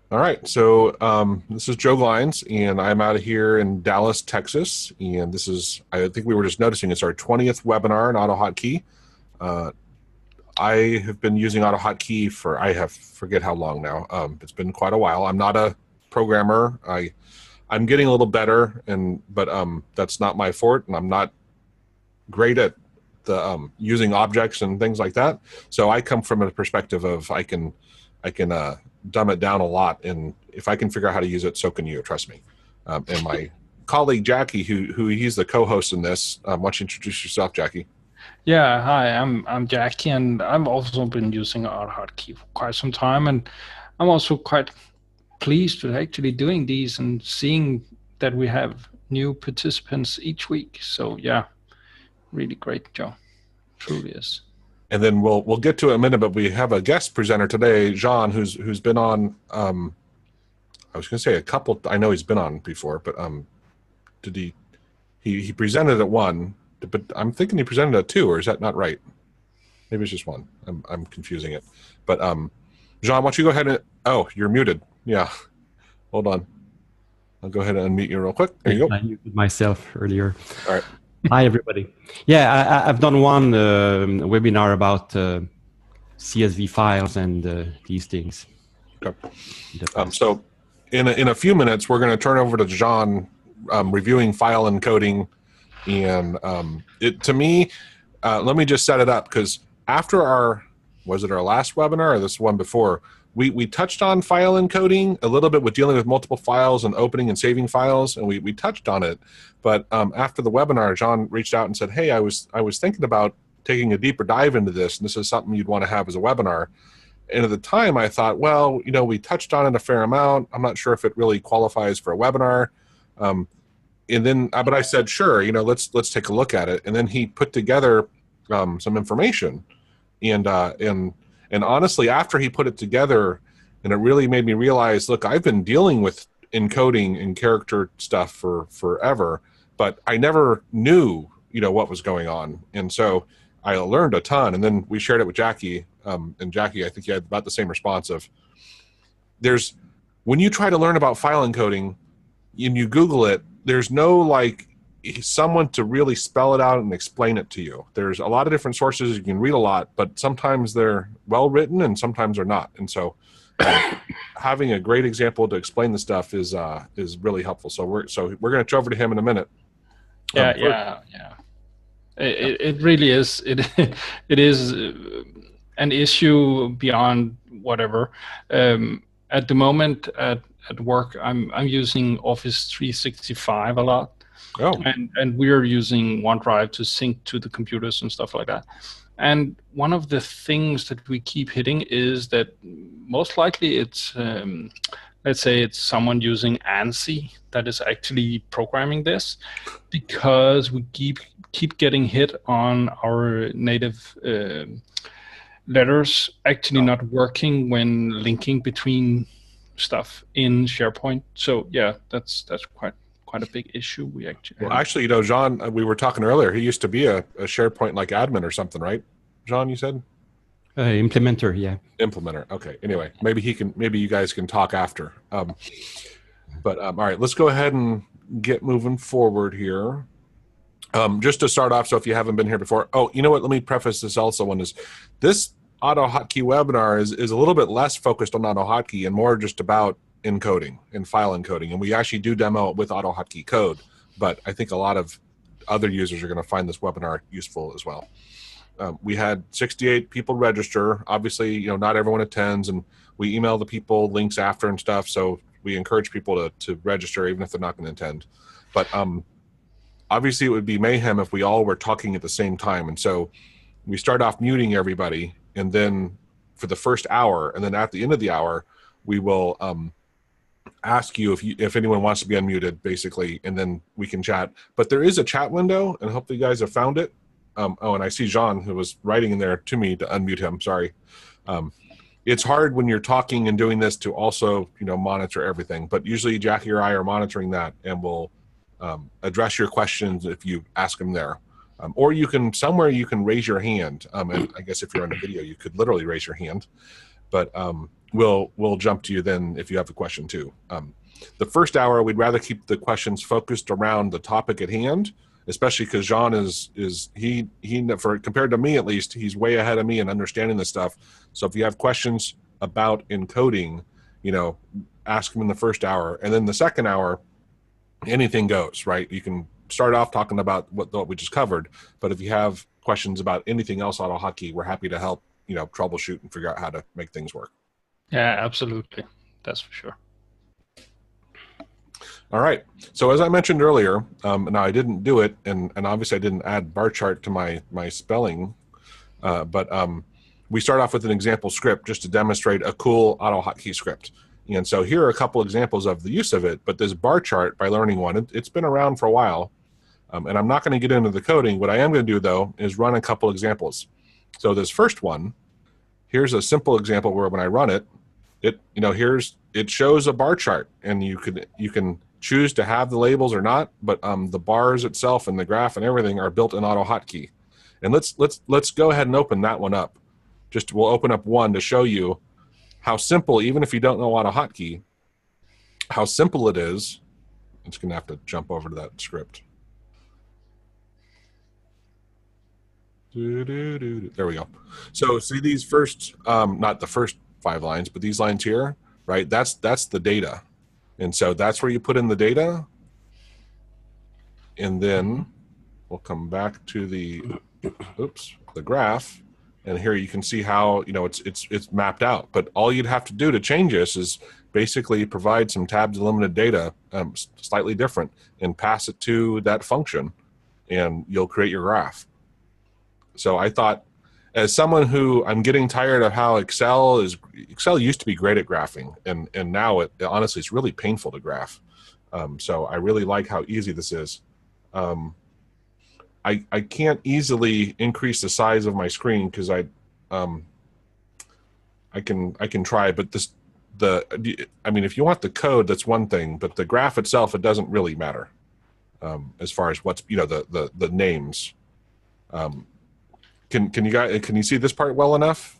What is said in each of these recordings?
All right, so this is Joe Glines, and I'm out of here in Dallas, Texas. And this is, I think we were just noticing, it's our 20th webinar in AutoHotkey. I have been using AutoHotkey for, forget how long now. It's been quite a while. I'm not a programmer. I'm getting a little better, but that's not my fort, and I'm not great at the using objects and things like that. So I come from a perspective of I can dumb it down a lot, and if I can figure out how to use it, so can you. Trust me. And my colleague Jackie, who he's the co-host in this, why don't you introduce yourself, Jackie? Yeah, hi, I'm Jackie, and I've also been using AutoHotkey for quite some time, and I'm also quite pleased with actually doing these and seeing that we have new participants each week. So yeah, really great, Joe. Truly is. And then we'll get to it in a minute, but we have a guest presenter today, Jean, who's been on. I was going to say a couple. I know he's been on before, but did he presented at one? But I'm thinking he presented at two, or is that not right? Maybe it's just one. I'm confusing it. But Jean, why don't you go ahead and you're muted. Yeah, hold on. I'll go ahead and unmute you real quick. There you go. I muted myself earlier. All right. Hi, everybody. Yeah, I've done one webinar about CSV files and these things. Okay. So in a few minutes, we're going to turn over to Jean reviewing file encoding. And to me, let me just set it up, because after was it our last webinar or this one before, we touched on file encoding a little bit with dealing with multiple files and opening and saving files, and we touched on it. But after the webinar, John reached out and said, hey, I was thinking about taking a deeper dive into this, and this is something you'd want to have as a webinar. And at the time, I thought, well, we touched on it a fair amount. I'm not sure if it really qualifies for a webinar. And then, but I said, sure, let's take a look at it. And then he put together some information, and honestly, after he put it together, and it really made me realize, look, I've been dealing with encoding and character stuff for forever, but I never knew, what was going on. And so I learned a ton. And then we shared it with Jackie, and Jackie, I think you had about the same response of, when you try to learn about file encoding and you Google it, there's no someone to really spell it out and explain it to you. There's a lot of different sources. You can read a lot, but sometimes they're well written and sometimes they're not. And so having a great example to explain the stuff is really helpful. So we're going to turn over to him in a minute. Yeah. It really is. It is an issue beyond whatever. At the moment at work, I'm using Office 365 a lot. Oh. And we're using OneDrive to sync to the computers and stuff like that. And one of the things that we keep hitting is that most likely it's, let's say it's someone using Ascii that is actually programming this, because we keep getting hit on our native letters actually not working when linking between stuff in SharePoint. So yeah, that's quite a big issue. We actually Jean, we were talking earlier, he used to be a SharePoint like admin or something, right? Jean, you said? Implementer, yeah. Implementer. Okay. Anyway, maybe you guys can talk after. But all right, let's go ahead and get moving forward here. Just to start off, so if you haven't been here before, you know what? Let me preface this also. This AutoHotkey webinar is a little bit less focused on AutoHotkey and more just about encoding and file encoding. And we actually do demo it with AutoHotkey code, but I think a lot of other users are going to find this webinar useful as well. We had 68 people register. Obviously, not everyone attends, and we email the people links after and stuff. So we encourage people to register, even if they're not going to attend. But obviously, it would be mayhem if we all were talking at the same time. And so we start off muting everybody, and then for the first hour, and then at the end of the hour, we will ask you if anyone wants to be unmuted, basically, and then we can chat. But there is a chat window, and hopefully you guys have found it. And I see Jean, who was writing in there to me to unmute him. Sorry. It's hard when you're talking and doing this to also, monitor everything. But usually Jackie or I are monitoring that, and we'll address your questions if you ask them there. Or you can raise your hand. And I guess if you're on a video, you could literally raise your hand. But we'll jump to you then if you have a question too. The first hour, we'd rather keep the questions focused around the topic at hand, especially because Jean he compared to me at least, he's way ahead of me in understanding this stuff. So if you have questions about encoding, ask him in the first hour, and then the second hour, anything goes, right? You can start off talking about what we just covered, but if you have questions about anything else AutoHotkey, we're happy to help, troubleshoot and figure out how to make things work. Yeah, absolutely. That's for sure. All right. So as I mentioned earlier, now I didn't do it, and obviously I didn't add bar chart to my spelling, but we start off with an example script just to demonstrate a cool AutoHotkey script. And so here are a couple examples of the use of it, but this bar chart, by learning one, it's been around for a while, and I'm not going to get into the coding. What I am going to do, though, is run a couple examples. So this first one, here's a simple example where when I run it, it shows a bar chart, and you can choose to have the labels or not, but the bars itself and the graph and everything are built in AutoHotkey. And let's go ahead and open that one up. We'll open up one to show you how simple, even if you don't know AutoHotkey, how simple it is. I'm just going to have to jump over to that script. There we go. So see these first, not the first 5 lines, but these lines here, right? That's the data. And so that's where you put in the data. And then we'll come back to the graph. And here you can see how, it's mapped out. But all you'd have to do to change this is basically provide some tab delimited data, slightly different, and pass it to that function, and you'll create your graph. So I thought, as someone who I'm getting tired of how Excel used to be great at graphing, and now honestly it's really painful to graph. So I really like how easy this is. I can't easily increase the size of my screen because I can try, but if you want the code, that's one thing, but the graph itself, it doesn't really matter as far as what's the names. Can you see this part well enough?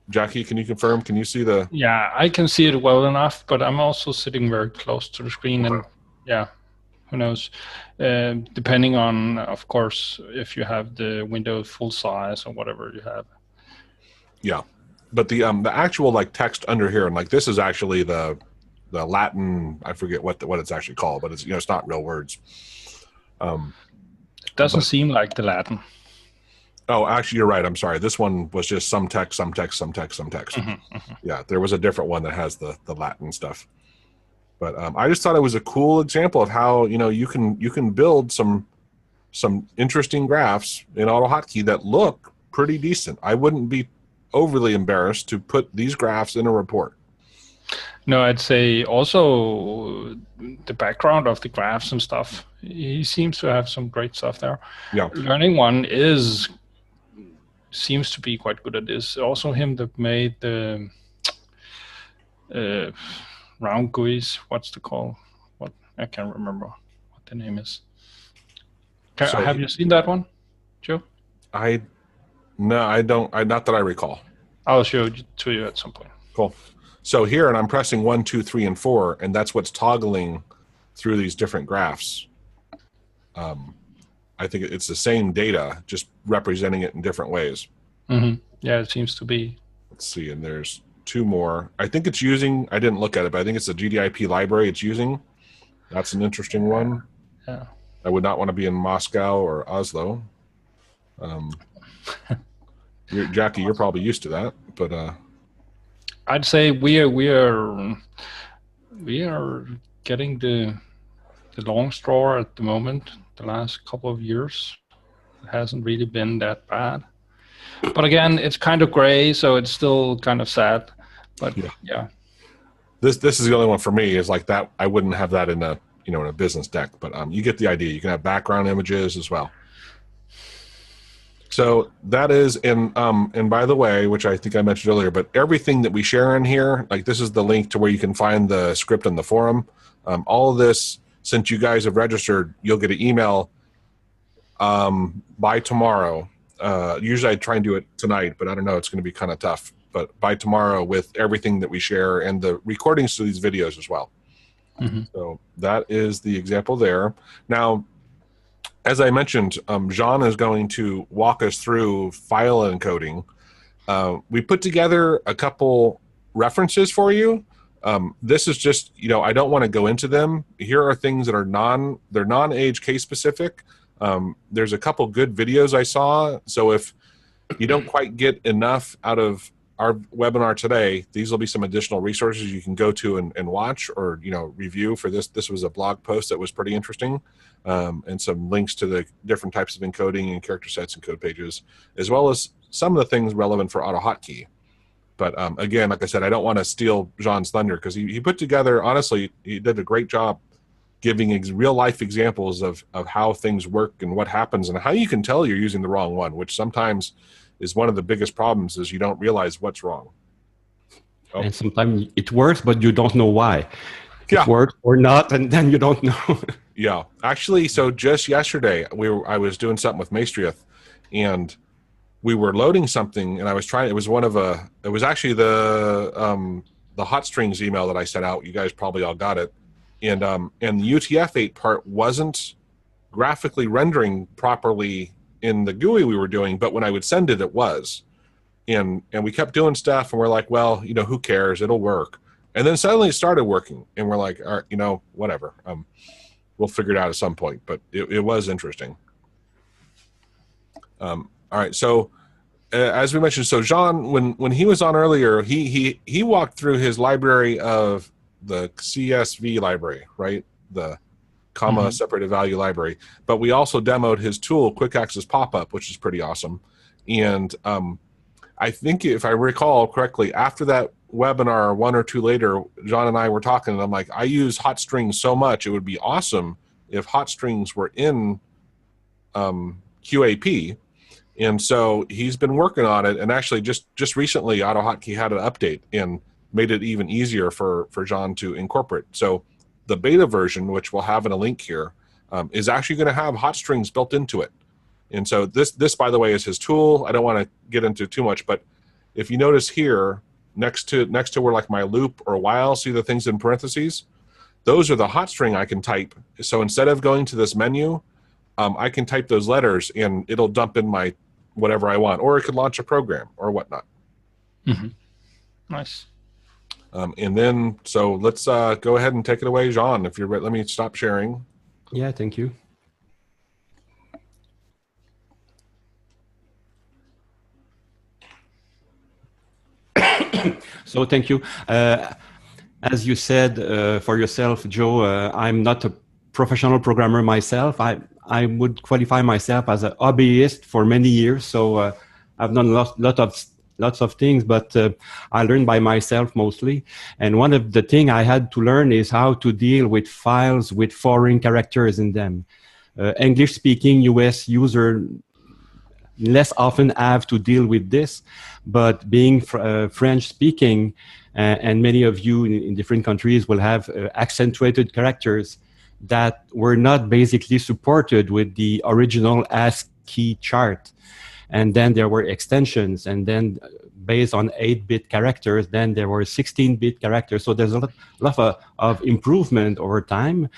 Jackie, can you confirm? Can you see the? Yeah, I can see it well enough, but I'm also sitting very close to the screen, and yeah, who knows? Depending on, of course, if you have the window full size or whatever you have. Yeah, but the actual text under here, and this is actually the Latin. I forget what it's actually called, but it's not real words. It doesn't seem like the Latin. Oh, actually, you're right. I'm sorry. This one was just some text, some text, some text, some text. Yeah, there was a different one that has the Latin stuff. But I just thought it was a cool example of how you can build some interesting graphs in AutoHotkey that look pretty decent. I wouldn't be overly embarrassed to put these graphs in a report. No, I'd say also the background of the graphs and stuff. He seems to have some great stuff there. Yeah. Learning one seems to be quite good at this. Also him that made the round GUIs. What's the call? What I can't remember what the name is. Have you seen that one, Joe? No, I don't. Not that I recall. I'll show it to you at some point. Cool. So here, and I'm pressing 1, 2, 3, and 4, and that's what's toggling through these different graphs. I think it's the same data, just representing it in different ways. Mm-hmm. Yeah, it seems to be. Let's see, and there's 2 more. I think it's using, I didn't look at it, but I think it's the GDIP library it's using. That's an interesting one. Yeah. I would not want to be in Moscow or Oslo. Jackie, you're probably used to that, but I'd say we are getting the long straw at the moment. The last couple of years, it hasn't really been that bad. But again, it's kind of gray, so it's still kind of sad. But yeah. This is the only one for me. Is like that. I wouldn't have that in a in a business deck, but you get the idea. You can have background images as well. So that is, and by the way, which I think I mentioned earlier, but everything that we share in here, like this is the link to where you can find the script in the forum. All of this, since you guys have registered, you'll get an email by tomorrow. Usually I try and do it tonight, but I don't know, it's going to be kind of tough. but by tomorrow with everything that we share and the recordings to these videos as well. So that is the example there. Now, as I mentioned, Jean is going to walk us through file encoding. We put together a couple references for you. This is just, I don't want to go into them. Here are things that are non-age case specific. There's a couple good videos I saw. So if you don't quite get enough out of our webinar today, these will be some additional resources you can go to and watch or, review for this. This was a blog post that was pretty interesting, and some links to the different types of encoding and character sets and code pages, as well as some of the things relevant for AutoHotkey. But again, like I said, I don't want to steal Jean's thunder because he put together, honestly, he did a great job giving real life examples of how things work and what happens and how you can tell you're using the wrong one, which sometimes is one of the biggest problems is you don't realize what's wrong. Oh. And sometimes it works, but you don't know why. Yeah. It works or not, and then you don't know. Yeah. Actually, so just yesterday, I was doing something with Maestriath, and we were loading something, and I was trying. It was actually the hot strings email that I sent out. You guys probably all got it, and the UTF-8 part wasn't graphically rendering properly in the GUI we were doing, but when I would send it, it was. And we kept doing stuff, and we're like, well, who cares? It'll work. And then suddenly it started working, and we're like, all right, whatever. We'll figure it out at some point, but it was interesting. All right, so as we mentioned, so Jean, when he was on earlier, he walked through his library of the CSV library, right? The comma separated value library. But we also demoed his tool, Quick Access Pop-Up, which is pretty awesome. And I think if I recall correctly, after that webinar, one or two later, John and I were talking, and I'm like, I use hot strings so much, it would be awesome if hot strings were in QAP. And so he's been working on it, and actually just recently AutoHotkey had an update and made it even easier for John to incorporate. So the beta version, which we'll have in a link here, is actually going to have hot strings built into it. And so this, by the way, is his tool. I don't want to get into too much, but if you notice here, next to where like my loop or while, see the things in parentheses? Those are the hot string I can type. So instead of going to this menu, I can type those letters and it'll dump in my whatever I want, or it could launch a program or whatnot. Nice. And then, so let's go ahead and take it away, Jean, if you're ready. Let me stop sharing. Yeah, thank you. So thank you. As you said for yourself, Joe, I'm not a professional programmer myself. I would qualify myself as a hobbyist for many years. So I've done lots of things, but I learned by myself mostly. And one of the things I had to learn is how to deal with files with foreign characters in them. English-speaking US user less often have to deal with this, but being French-speaking, and many of you in different countries will have accentuated characters that were not basically supported with the original ASCII chart. And then there were extensions, and then based on 8-bit characters, then there were 16-bit characters. So there's a lot of improvement over time,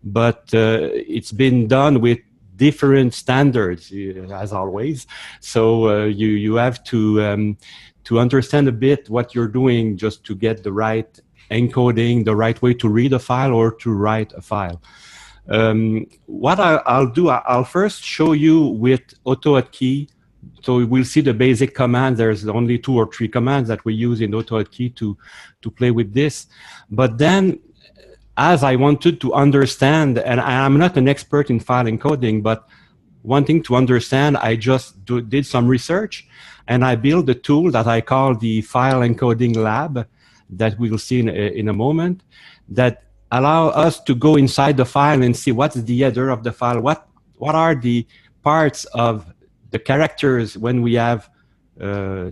but it's been done with different standards, as always. So you have to understand a bit what you're doing just to get the right encoding, the right way to read a file or to write a file. What I'll do, I'll first show you with AutoHotkey. So we'll see the basic commands. There's only 2 or 3 commands that we use in AutoHotkey to play with this. But then, as I wanted to understand, and I'm not an expert in file encoding, but wanting to understand, I just did some research, and I built a tool that I call the File Encoding Lab, that we'll see in a moment, that allow us to go inside the file and see what's the header of the file, what are the parts of the characters when we have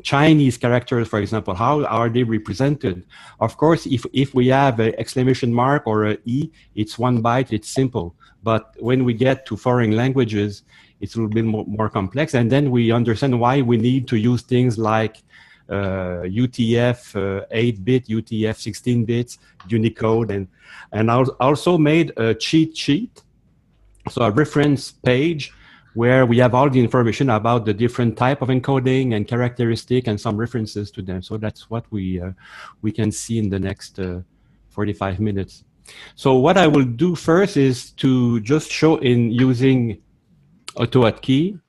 Chinese characters, for example, how are they represented? Of course, if we have an exclamation mark or an E, it's 1 byte, it's simple. But when we get to foreign languages, it's a little bit more complex. And then we understand why we need to use things like UTF-8 UTF-16 bits, Unicode, and also made a cheat sheet, so a reference page where we have all the information about the different type of encoding and characteristic and some references to them. So that's what we can see in the next 45 minutes. So what I will do first is to just show in using AutoHotkey.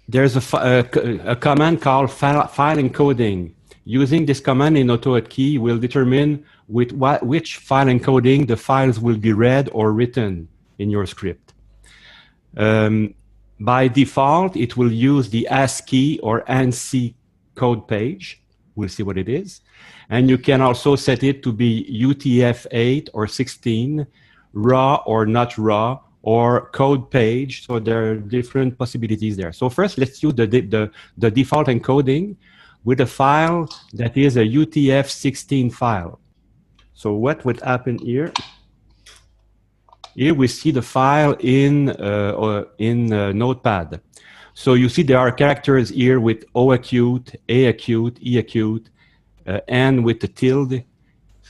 There's a command called file encoding. Using this command in AutoHotkey will determine with which file encoding the files will be read or written in your script. By default, it will use the Ascii or ANSI code page. We'll see what it is. And you can also set it to be UTF-8 or 16, raw or not raw, or code page. So there are different possibilities there. So first, let's use the default encoding with a file that is a UTF-16 file. So what would happen here? Here we see the file in Notepad. So you see there are characters here with O acute, A acute, E acute, and with the tilde,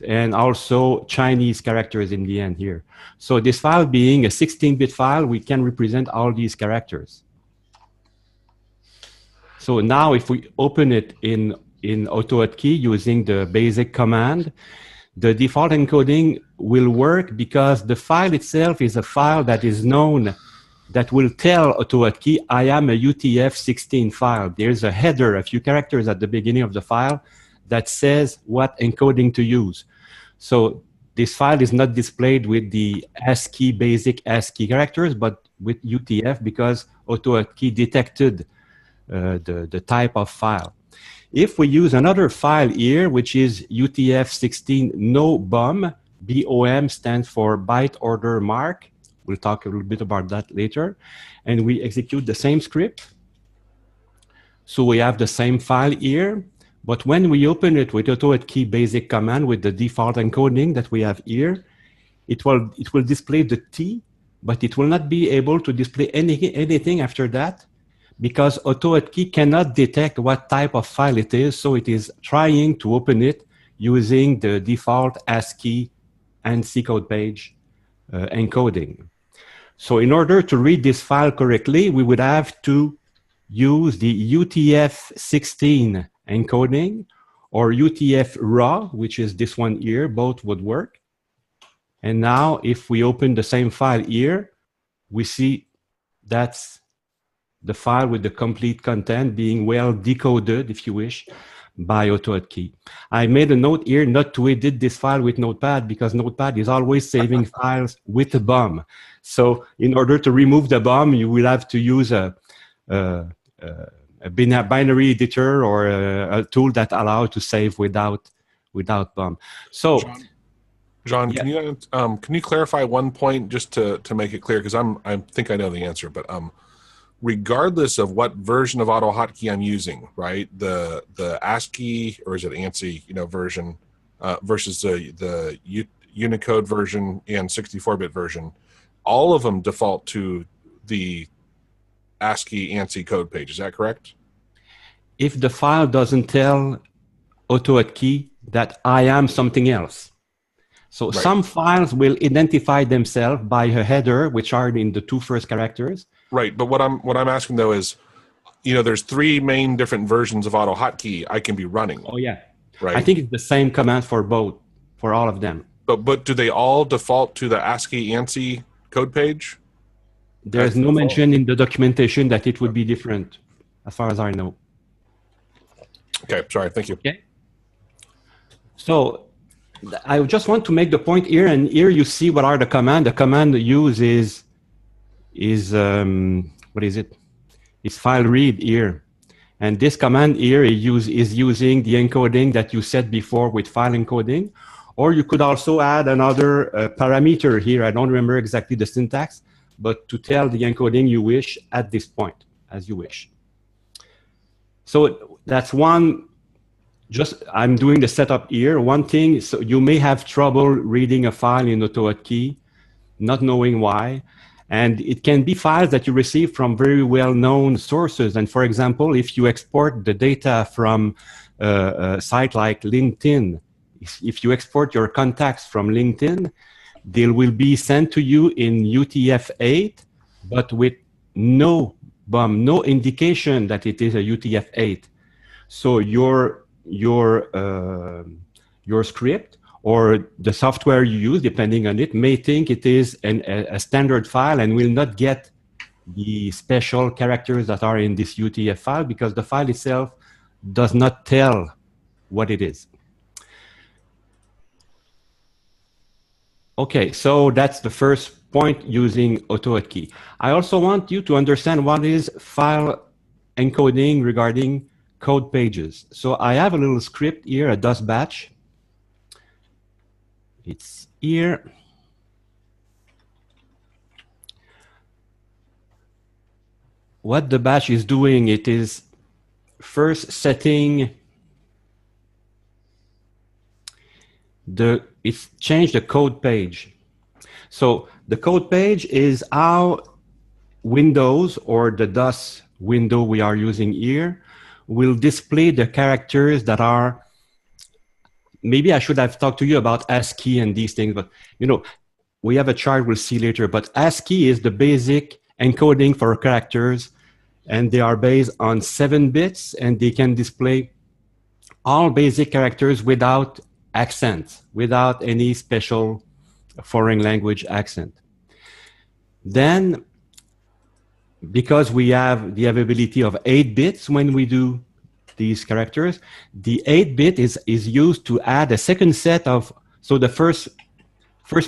and also Chinese characters in the end here. So this file being a 16-bit file, we can represent all these characters. So now if we open it in AutoHotkey using the basic command, the default encoding will work because the file itself is a file that is known, that will tell AutoHotkey, I am a UTF-16 file. There's a header, a few characters at the beginning of the file that says what encoding to use. So this file is not displayed with the ASCII, basic ASCII characters, but with UTF because AutoHotkey detected the type of file. If we use another file here, which is UTF-16 no BOM, BOM stands for byte order mark. We'll talk a little bit about that later. And we execute the same script. So we have the same file here. But when we open it with AutoHotkey basic command with the default encoding that we have here, it will display the T, but it will not be able to display anything after that because AutoHotkey cannot detect what type of file it is. So it is trying to open it using the default ASCII ANSI code page encoding. So in order to read this file correctly, we would have to use the UTF-16 encoding or UTF-raw, which is this one here. Both would work. And now if we open the same file here, we see that's the file with the complete content being well decoded, if you wish, by AutoHotkey. I made a note here not to edit this file with Notepad because Notepad is always saving files with a BOM. So in order to remove the BOM, you will have to use a binary editor or a tool that allows to save without BOM. So, John, yeah. can you clarify one point just to make it clear? Because I think I know the answer, but regardless of what version of AutoHotkey I'm using, right? The ASCII or is it ANSI, version versus the Unicode version and 64-bit version, all of them default to the ASCII ANSI code page. Is that correct? If the file doesn't tell AutoHotkey that I am something else. So right. Some files will identify themselves by a header, which are in the two first characters. Right, but what I'm asking though is, there's three main different versions of AutoHotkey I can be running. Oh yeah, right. I think it's the same command for both, for all of them. But do they all default to the ASCII ANSI code page? There's no mention in the documentation that it would be different, as far as I know. Okay, sorry, thank you. Okay. So I just want to make the point here, and here you see what are the command. The command used is what is it? It's file read here, and this command here is using the encoding that you set before with file encoding, or you could also add another parameter here. I don't remember exactly the syntax, but to tell the encoding you wish at this point, as you wish. So that's one. Just I'm doing the setup here. One thing, so you may have trouble reading a file in AutoHotkey, not knowing why. And it can be files that you receive from very well-known sources. And for example, if you export the data from a site like LinkedIn, if you export your contacts from LinkedIn, they will be sent to you in UTF-8, but with no indication that it is a UTF-8. So your script or the software you use, depending on it, may think it is a standard file and will not get the special characters that are in this UTF file because the file itself does not tell what it is. Okay, so that's the first point using AutoHotkey. I also want you to understand what is file encoding regarding code pages. So I have a little script here, a DOS batch. It's here. What the batch is doing, it is first setting it's changed the code page. So the code page is how Windows or the DOS window we are using here will display the characters that are, maybe I should have talked to you about Ascii and these things, but you know, we have a chart we'll see later, but Ascii is the basic encoding for characters, and they are based on 7 bits, and they can display all basic characters without accent, without any special foreign language accent. Then, because we have the availability of 8 bits when we do these characters, the 8-bit is used to add a second set of, so the first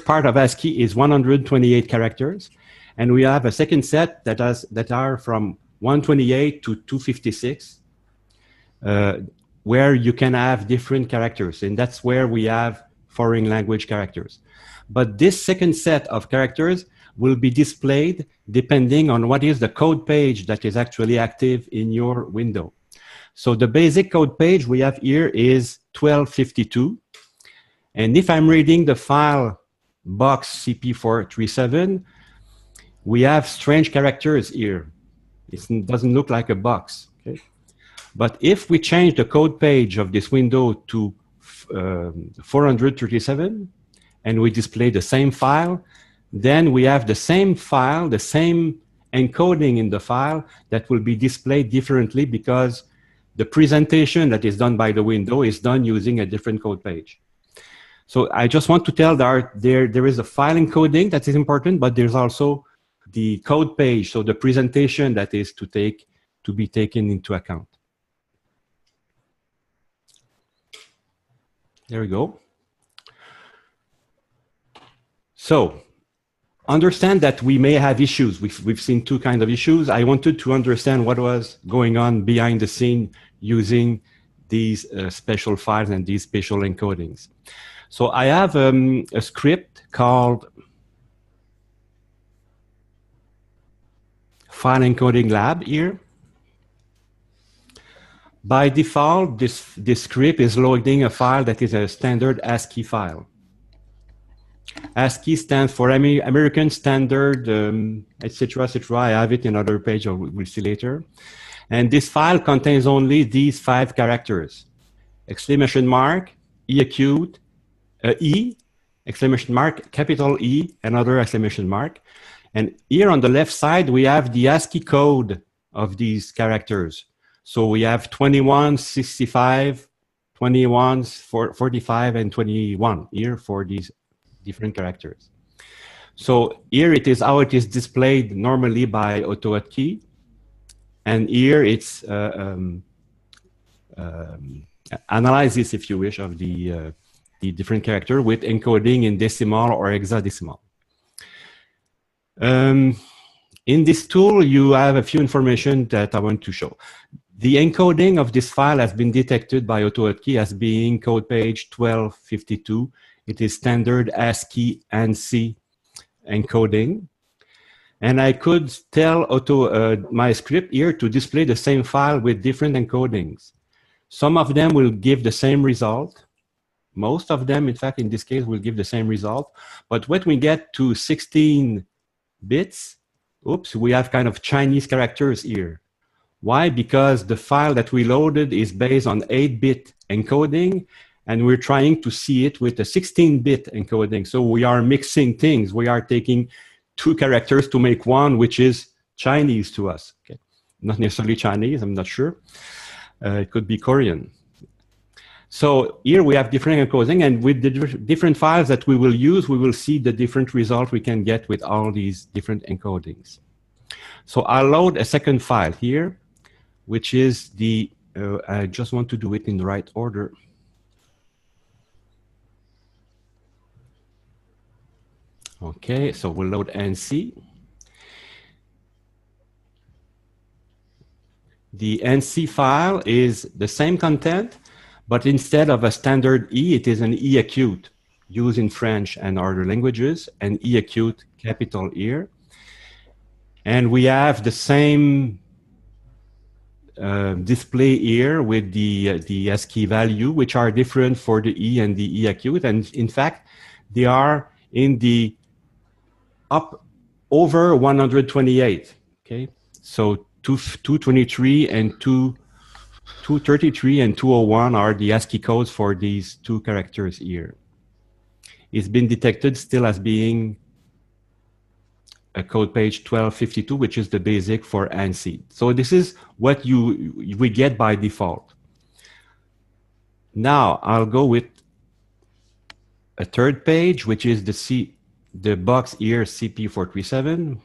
part of ASCII is 128 characters, and we have a second set that are from 128 to 256, where you can have different characters, and that's where we have foreign language characters. But this second set of characters will be displayed depending on what is the code page that is actually active in your window. So the basic code page we have here is 1252. And if I'm reading the file box CP437, we have strange characters here. It doesn't look like a box. Okay? But if we change the code page of this window to 437, and we display the same file, then we have the same file, the same encoding in the file that will be displayed differently because the presentation that is done by the window is done using a different code page. So I just want to tell that there is a file encoding that is important, but there's also the code page, so the presentation that is to be taken into account. There we go. So understand that we may have issues. We've seen 2 kinds of issues. I wanted to understand what was going on behind the scene using these special files and these special encodings. So I have a script called File Encoding Lab here. By default, this script is loading a file that is a standard ASCII file. ASCII stands for American Standard, etc., etc. I have it in another page we'll see later. And this file contains only these 5 characters: exclamation mark, E acute, E, exclamation mark, capital E, another exclamation mark. And here on the left side, we have the ASCII code of these characters. So we have 21, 65, 21, 45, and 21 here for these different characters. So here it is how it is displayed normally by AutoHotkey. And here it's analysis, if you wish, of the different character with encoding in decimal or hexadecimal. In this tool, you have a few information that I want to show. The encoding of this file has been detected by AutoHotkey as being code page 1252. It is standard ASCII ANSI encoding. And I could tell my script here to display the same file with different encodings. Some of them will give the same result. Most of them, in fact, in this case, will give the same result. But when we get to 16 bits. Oops, we have kind of Chinese characters here. Why? Because the file that we loaded is based on 8-bit encoding, and we're trying to see it with a 16-bit encoding. So we are mixing things. We are taking 2 characters to make one, which is Chinese to us. Okay. Not necessarily Chinese, I'm not sure. It could be Korean. So here we have different encoding, and with the different files that we will use, we will see the different result we can get with all these different encodings. So I'll load a second file here, which is the, I just want to do it in the right order. Okay, so we'll load ANSI. The ANSI file is the same content, but instead of a standard E, it is an E acute used in French and other languages, and E acute capital here. And we have the same display here with the ASCII value, which are different for the E and the E acute. And in fact, they are in the up over 128. Okay, so 223 and 233 and 201 are the ASCII codes for these 2 characters here. It's been detected still as being a code page 1252, which is the basic for ANSI. So this is what we get by default. Now I'll go with a third page, which is the box here, CP437.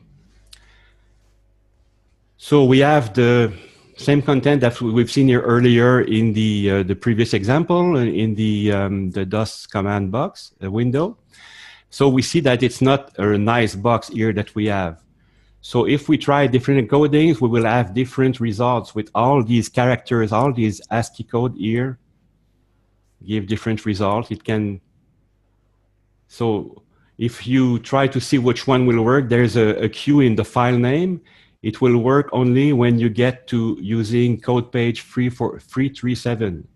So we have the same content that we've seen here earlier in the previous example, in the DOS command box window. So we see that it's not a nice box here that we have. So if we try different encodings, we will have different results with all these characters, all these ASCII code here, give different results. It can, so if you try to see which one will work, there's a queue in the file name. It will work only when you get to using code page 337,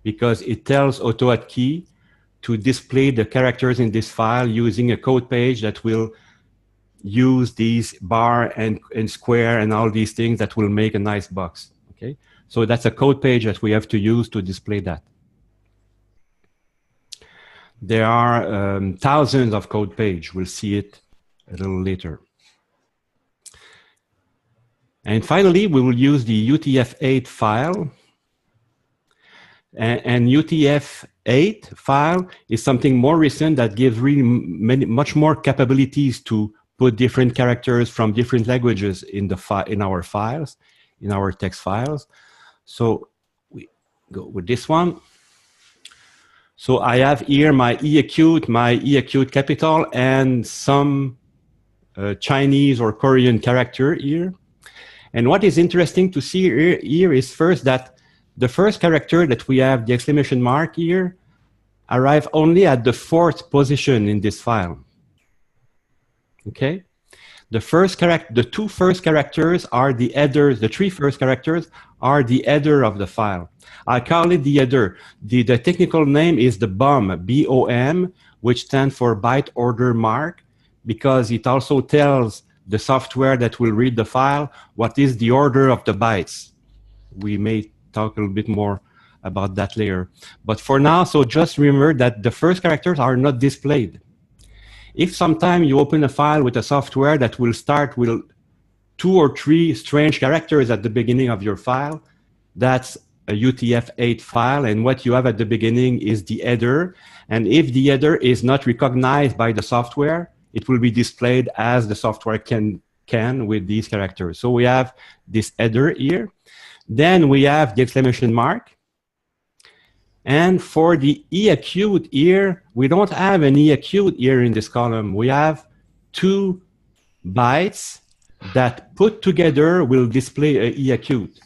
because it tells AutoHotkey to display the characters in this file using a code page that will use these bar and square and all these things that will make a nice box. Okay, so that's a code page that we have to use to display that. There are thousands of code pages. We'll see it a little later. And finally, we will use the Utf-8 file. And Utf-8 file is something more recent that gives really much more capabilities to put different characters from different languages in our files, in our text files. So we go with this one. So I have here my E acute capital, and some Chinese or Korean character here. And what is interesting to see here is first that the first character that we have, the exclamation mark here, arrive only at the 4th position in this file. Okay? The 2 first characters are the headers, the 3 first characters are the header of the file. I call it the header. The technical name is the BOM, B-O-M, which stands for byte order mark, because it also tells the software that will read the file what is the order of the bytes. We may talk a little bit more about that later. But for now, so just remember that the first characters are not displayed. If sometime you open a file with a software that will start with 2 or 3 strange characters at the beginning of your file, that's a Utf-8 file, and what you have at the beginning is the header. And if the header is not recognized by the software, it will be displayed as the software can with these characters. So we have this header here. Then we have the exclamation mark. And for the E acute here, we don't have an E acute here in this column. We have 2 bytes that put together will display a E acute.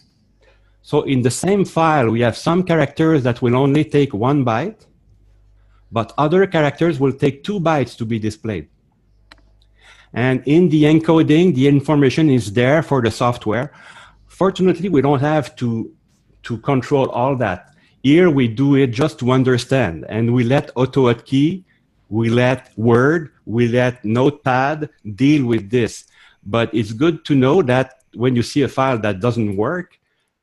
So in the same file, we have some characters that will only take 1 byte, but other characters will take 2 bytes to be displayed. And in the encoding, the information is there for the software. Fortunately, we don't have to control all that. Here we do it just to understand, and we let AutoHotkey we let Word, we let Notepad deal with this. But it's good to know that when you see a file that doesn't work,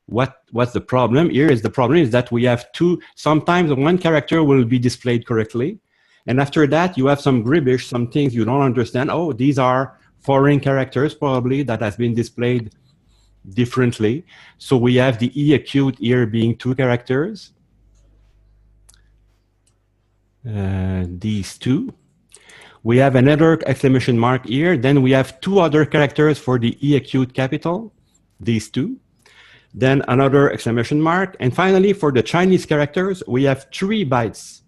what's the problem here is the problem is that we have two, sometimes one character will be displayed correctly. And after that, you have some gibberish, some things you don't understand. Oh, these are foreign characters probably that has been displayed differently. So we have the E acute here being 2 characters. These 2. We have another exclamation mark here. Then we have 2 other characters for the E acute capital, these 2. Then another exclamation mark. And finally, for the Chinese characters, we have 3 bytes.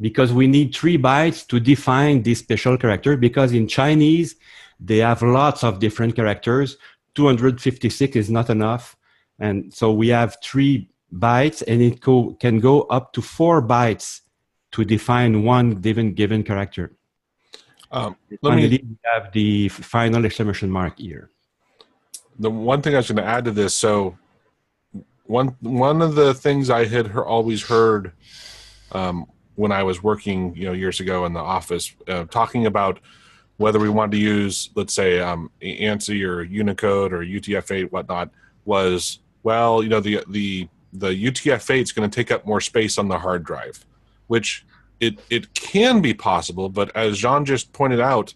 Because we need 3 bytes to define this special character, because in Chinese, they have lots of different characters. 256 is not enough. And so we have 3 bytes, and it can go up to 4 bytes to define one given character. Finally, we have the final exclamation mark here. The one thing I was going to add to this, so one of the things I had always heard when I was working, years ago in the office, talking about whether we wanted to use, let's say, Ascii or Unicode or Utf-8, whatnot, was, well, the Utf-8 is going to take up more space on the hard drive, which it can be possible, but as Jean just pointed out,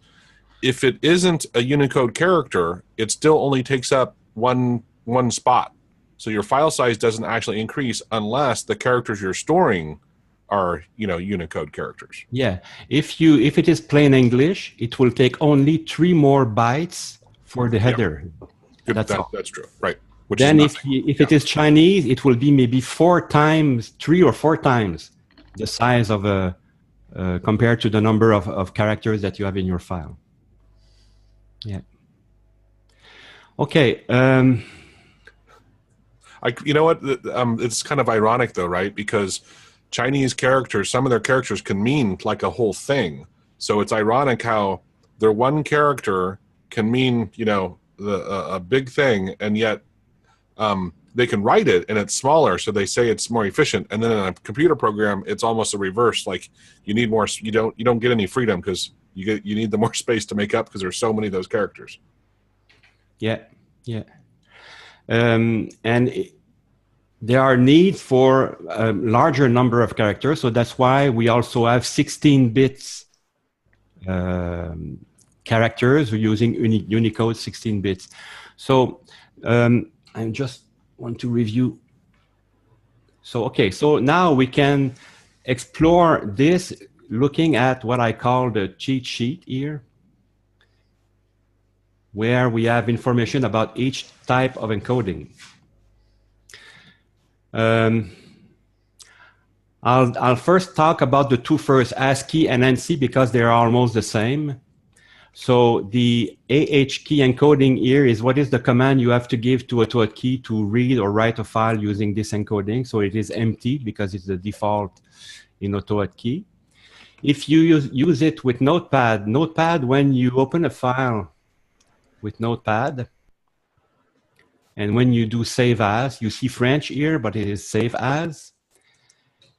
if it isn't a Unicode character, it still only takes up one spot. So your file size doesn't actually increase unless the characters you're storing are Unicode characters. Yeah, if it is plain English, it will take only 3 more bytes for the header. Yeah. That's true, right? Which then if it is Chinese, it will be maybe 3 or 4 times the size of compared to the number of characters that you have in your file. Yeah. Okay. You know what? It's kind of ironic though, right? Because Chinese characters, some of their characters can mean like a whole thing. So it's ironic how their one character can mean, a big thing, and yet they can write it and it's smaller, so they say it's more efficient. And then in a computer program, it's almost a reverse. Like you need more. You don't get any freedom because you need the more space to make up because there's so many of those characters. Yeah, yeah. There are needs for a larger number of characters, so that's why we also have 16 bits characters. We're using Unicode 16 bits. So I just want to review. So, okay, so now we can explore this looking at what I call the cheat sheet here, where we have information about each type of encoding. I'll first talk about the 2 first, ASCII and ANSI, because they are almost the same. So the AHkey encoding here is what is the command you have to give to AutoHotkey to read or write a file using this encoding. So it is empty because it's the default in AutoHotkey. If you use it with Notepad, when you open a file with Notepad, and when you do save as, you see French here, but it is save as.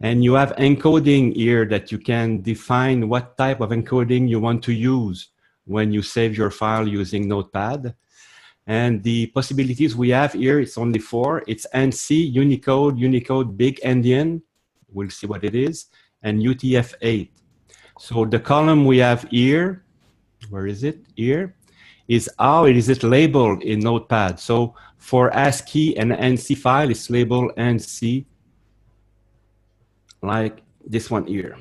And you have encoding here that you can define what type of encoding you want to use when you save your file using Notepad. And the possibilities we have here, it's only 4. It's ANSI, Unicode, Unicode Big Endian, we'll see what it is, and Utf-8. So the column we have here, where is it? Here, is how it is labeled in Notepad. So for ASCII and ANSI file, it's labeled ANSI, like this one here.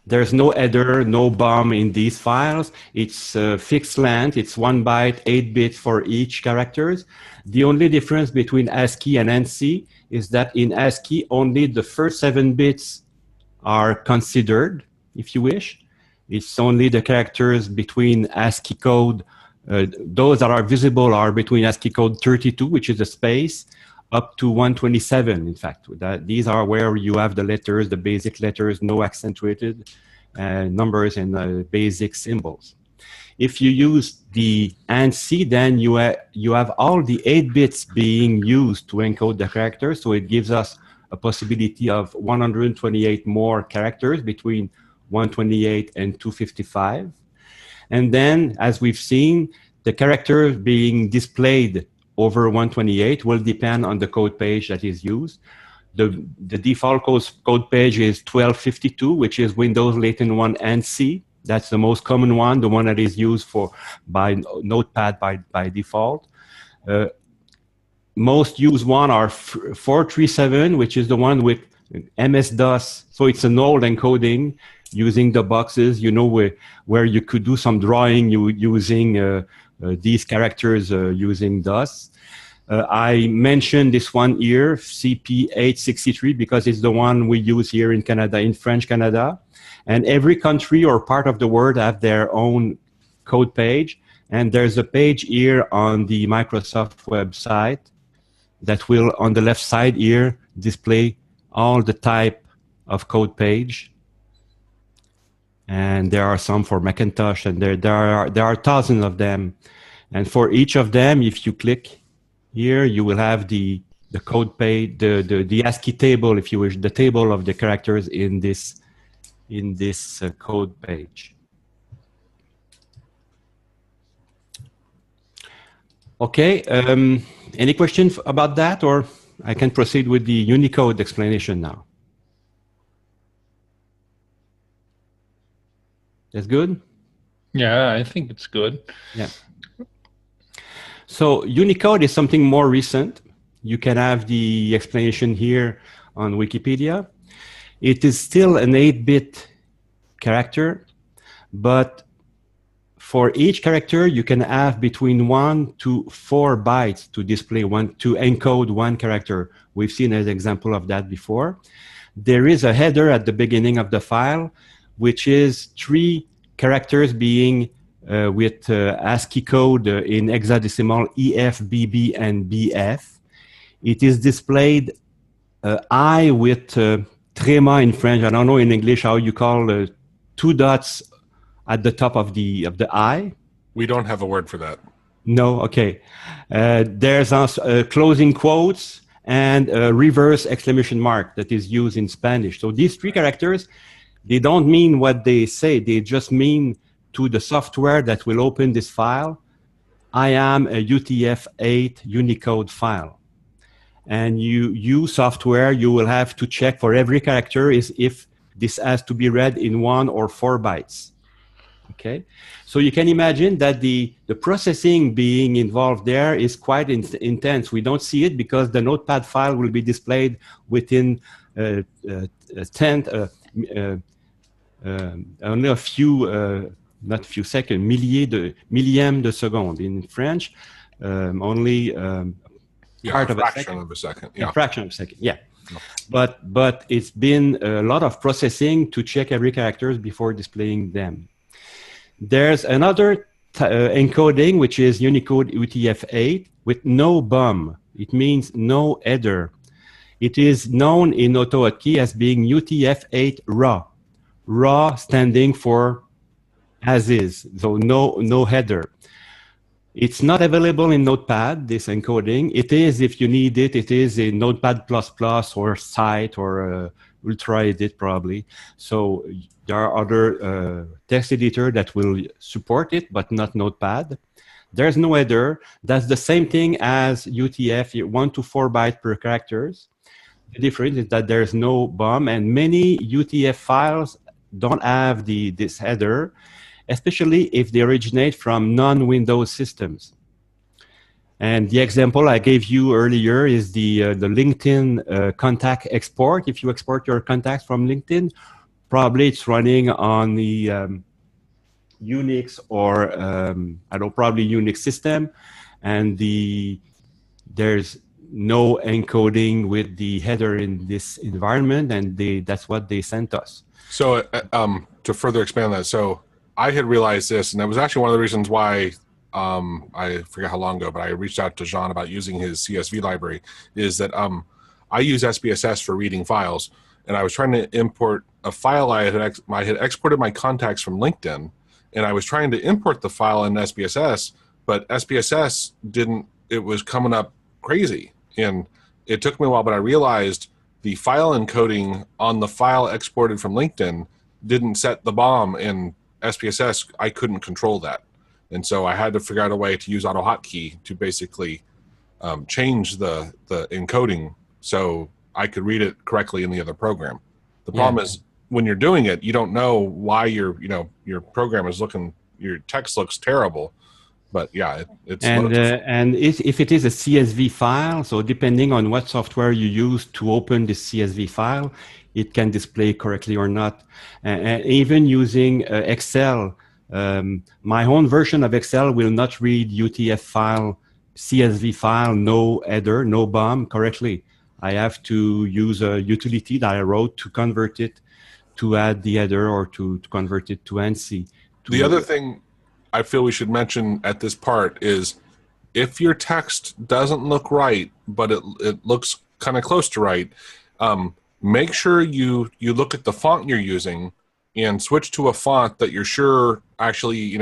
There's no header, no BOM in these files. It's fixed length. It's 1 byte, 8 bits for each characters. The only difference between ASCII and ANSI is that in ASCII, only the first 7 bits are considered, if you wish. It's only the characters between ASCII code. Those that are visible are between ASCII code 32, which is a space, up to 127, in fact. These are where you have the letters, the basic letters, no accentuated numbers and basic symbols. If you use the ANSI, then you have all the 8 bits being used to encode the characters, so it gives us a possibility of 128 more characters between 128 and 255. And then, as we've seen, the characters being displayed over 128 will depend on the code page that is used. The default code page is 1252, which is Windows Latent 1 and C. That's the most common one, the one that is used by Notepad by default. Most used one are 437, which is the one with MS-DOS. So it's an old encoding using the boxes, you know, where you could do some drawing using these characters using DOS. I mentioned this one here, CP863, because it's the one we use here in Canada, in French Canada. And every country or part of the world have their own code page. And there's a page here on the Microsoft website that will, on the left side here, display all the type of code page. And there are some for Macintosh, and there are thousands of them. And for each of them, if you click here, you will have the code page, the ASCII table, if you wish, the table of the characters in this code page. Okay, any questions about that, or I can proceed with the Unicode explanation now? That's good? Yeah, I think it's good. Yeah. So Unicode is something more recent. You can have the explanation here on Wikipedia. It is still an 8-bit character, but for each character, you can have between 1 to 4 bytes to display to encode one character. We've seen an example of that before. There is a header at the beginning of the file, which is 3 characters being with ASCII code in hexadecimal EF, BB, and BF. It is displayed I with tréma in French. I don't know in English how you call 2 dots at the top of the I. We don't have a word for that. No, okay. There's also closing quotes and a reverse exclamation mark that is used in Spanish. So these 3 characters, they don't mean what they say. They just mean to the software that will open this file, I am a UTF-8 Unicode file. And you software, you will have to check for every character if this has to be read in 1 or 4 bytes. Okay, so you can imagine that the processing being involved there is quite intense. We don't see it because the Notepad file will be displayed within only a few, not few seconds, millième de seconde in French, only part of a second. Of a second. Yeah. A fraction of a second, yeah. But it's been a lot of processing to check every character before displaying them. There's another encoding, which is Unicode UTF-8 with no BOM. It means no header. It is known in AutoHotkey as being UTF-8 raw. Raw standing for as is, so no header. It's not available in Notepad, this encoding. It is, if you need it, it is in Notepad++ or Cite or UltraEdit probably. So there are other text editor that will support it, but not Notepad. There's no header. That's the same thing as UTF, 1 to 4 bytes per characters. The difference is that there's no BOM, and many UTF files don't have this header, especially if they originate from non-Windows systems. And the example I gave you earlier is the LinkedIn contact export. If you export your contacts from LinkedIn, probably it's running on the Unix or I don't know, probably Unix system, and there's no encoding with the header in this environment, and that's what they sent us. So to further expand that, so I had realized this, and that was actually one of the reasons why I forget how long ago, but I reached out to Jean about using his CSV library, is that I use SPSS for reading files, and I was trying to import a file I had exported my contacts from LinkedIn, and I was trying to import the file in SPSS, but SPSS didn't, it was coming up crazy. And it took me a while, but I realized the file encoding on the file exported from LinkedIn didn't set the BOM in SPSS. I couldn't control that. And so I had to figure out a way to use AutoHotkey to basically change the encoding so I could read it correctly in the other program. The problem is when you're doing it, you don't know why your program is looking, your text looks terrible. But yeah, it's and if it is a CSV file, so depending on what software you use to open the CSV file, it can display correctly or not. And even using Excel, my own version of Excel will not read UTF file, CSV file, no header, no BOM correctly. I have to use a utility that I wrote to convert it, to add the header, or to convert it to ANSI. The other thing I feel we should mention at this part is if your text doesn't look right, but it looks kind of close to right, make sure you look at the font you're using and switch to a font that you're sure actually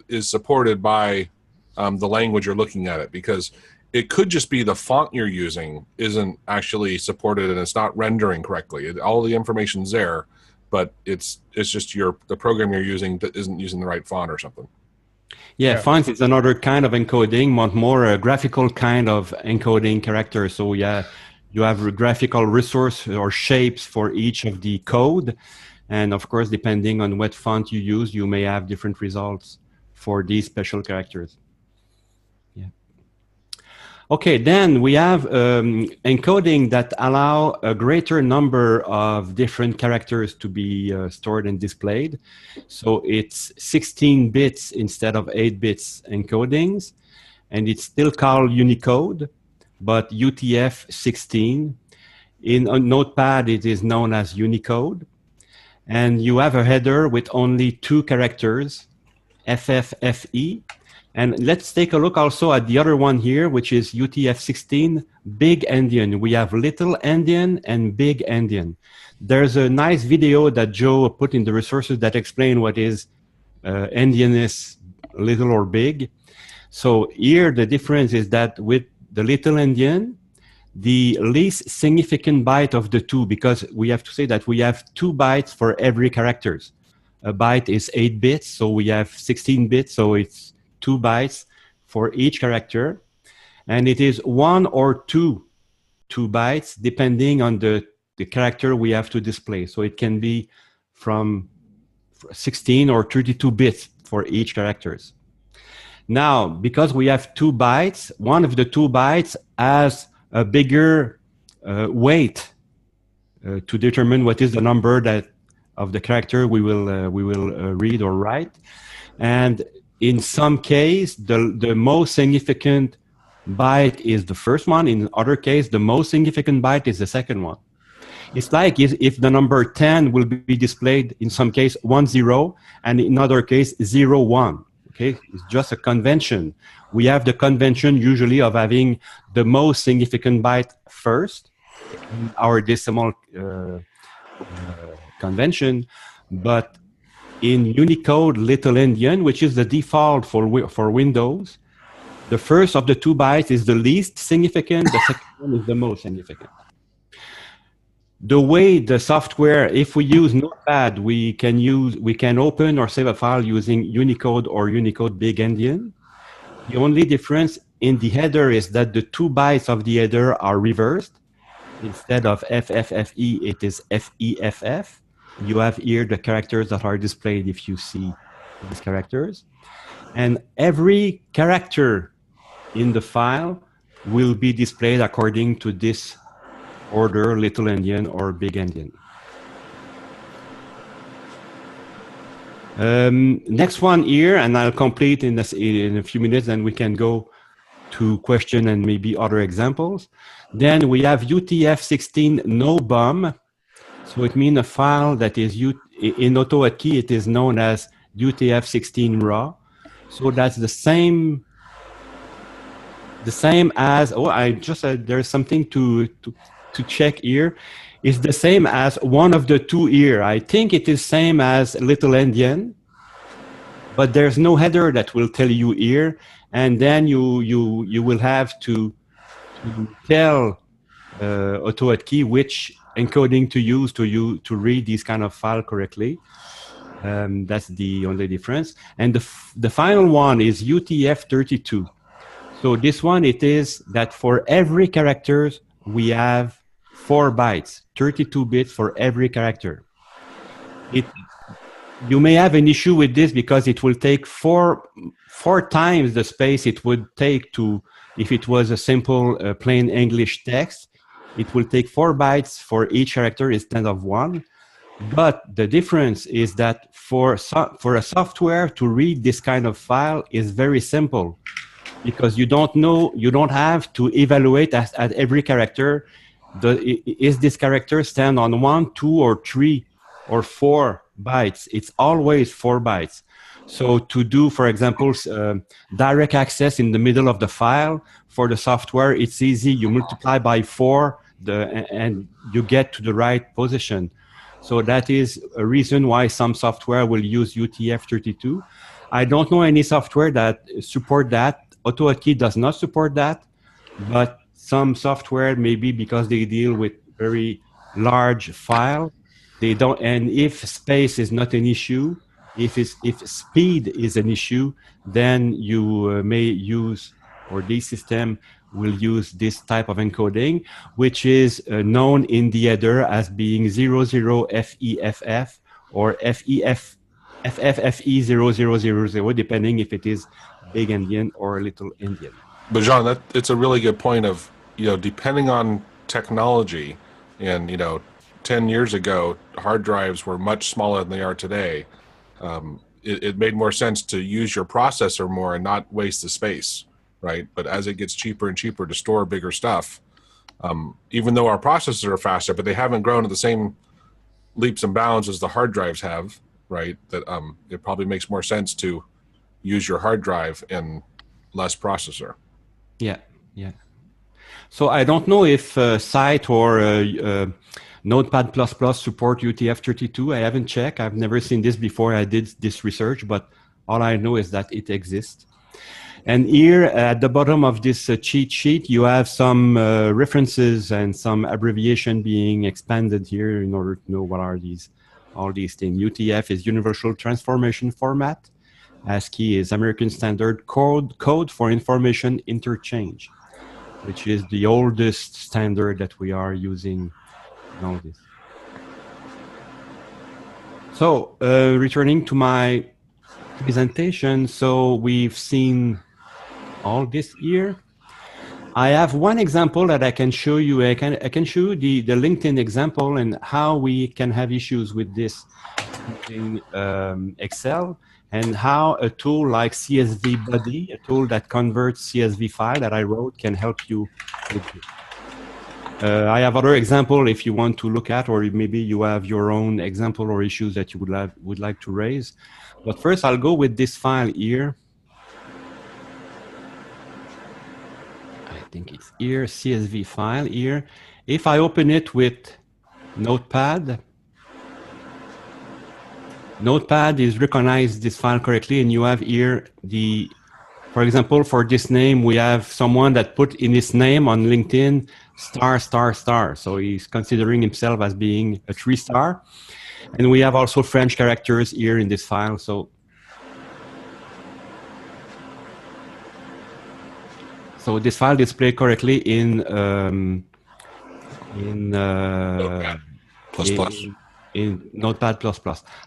is supported by the language you're looking at it, because it could just be the font you're using isn't actually supported and it's not rendering correctly. All the information's there, but it's just the program you're using that isn't using the right font or something. Yeah, font is another kind of encoding, more a graphical kind of encoding character. So yeah, you have a graphical resource or shapes for each of the code. And of course, depending on what font you use, you may have different results for these special characters. Yeah. Okay, then we have encoding that allow a greater number of different characters to be stored and displayed. So it's 16 bits instead of 8 bits encodings, and it's still called Unicode, but UTF-16. In a Notepad, it is known as Unicode. And you have a header with only 2 characters, FFFE. And let's take a look also at the other one here, which is UTF-16, Big Endian. We have Little Endian and Big Endian. There's a nice video that Joe put in the resources that explain what is Endian is little or big. So here the difference is that with the Little Endian, the least significant byte of the two, because we have to say that we have 2 bytes for every characters. A byte is 8 bits, so we have 16 bits, so it's 2 bytes for each character, and it is 1 or 2 bytes depending on the character we have to display. So it can be from 16 or 32 bits for each characters. Now, because we have 2 bytes, one of the 2 bytes has a bigger weight to determine what is the number that of the character we will read or write. And in some case, the most significant byte is the first one. In other case, the most significant byte is the second one. It's like if the number 10 will be displayed in some case 10, and in other case 01. Okay, it's just a convention. We have the convention usually of having the most significant byte first in our decimal convention, but in Unicode Little Endian, which is the default for Windows, the first of the 2 bytes is the least significant, the second one is the most significant. The way the software, if we use Notepad, we can open or save a file using Unicode or Unicode Big Endian. The only difference in the header is that the 2 bytes of the header are reversed. Instead of FFFE, it is FEFF. You have here the characters that are displayed if you see these characters. And every character in the file will be displayed according to this order, Little Endian or Big Endian. Next one here, and I'll complete in a few minutes, and we can go to question and maybe other examples. Then we have UTF-16 no BOM. So it means a file that is in AutoHotkey, it is known as UTF-16 raw. So that's the same as, there's something to check here. It's the same as one of the 2 here. I think it is same as Little Endian, but there's no header that will tell you here. And then you will have to tell AutoHotkey which encoding to use to read this kind of file correctly. That's the only difference. And the final one is UTF-32. So this one, it is that for every character, we have 4 bytes, 32 bits for every character. You may have an issue with this because it will take four times the space it would take to, if it was a simple plain English text, it will take 4 bytes for each character instead of 1. But the difference is that for a software to read this kind of file is very simple, because you don't have to evaluate at every character, is this character stand on 1, 2, or 3, or 4 bytes. It's always 4 bytes. So to do, for example, direct access in the middle of the file for the software, it's easy. You multiply by 4 and you get to the right position. So that is a reason why some software will use UTF-32. I don't know any software that support that. AutoHotkey does not support that, but some software, maybe because they deal with very large file, they don't. And if space is not an issue, if speed is an issue, then you may use, or this system will use this type of encoding, which is known in the header as being 00FEFF or FFFE0000, depending if it is big endian or little endian. But Jean, it's a really good point of, depending on technology, and 10 years ago, hard drives were much smaller than they are today. It made more sense to use your processor more and not waste the space, right? But as it gets cheaper and cheaper to store bigger stuff, even though our processors are faster, but they haven't grown at the same leaps and bounds as the hard drives have, right? That it probably makes more sense to use your hard drive and less processor. Yeah. So I don't know if Site or Notepad++ support UTF-32. I haven't checked. I've never seen this before I did this research, but all I know is that it exists. And here at the bottom of this cheat sheet, you have some references and some abbreviation being expanded here in order to know what are all these things. UTF is Universal Transformation Format. Ascii is American Standard Code for Information Interchange, which is the oldest standard that we are using nowadays. So returning to my presentation, so we've seen all this here. I have one example that I can show you. I can show you the LinkedIn example and how we can have issues with this using Excel, and how a tool like CSV Buddy, a tool that converts CSV file that I wrote, can help you with it. I have other example if you want to look at, or maybe you have your own example or issues that you would like to raise. But first, I'll go with this file here. I think it's here, CSV file here. If I open it with Notepad, Notepad is recognize this file correctly, and you have here for example, for this name, we have someone that put in his name on LinkedIn ****. So he's considering himself as being a 3-star. And we have also French characters here in this file. So this file displayed correctly in Notepad++.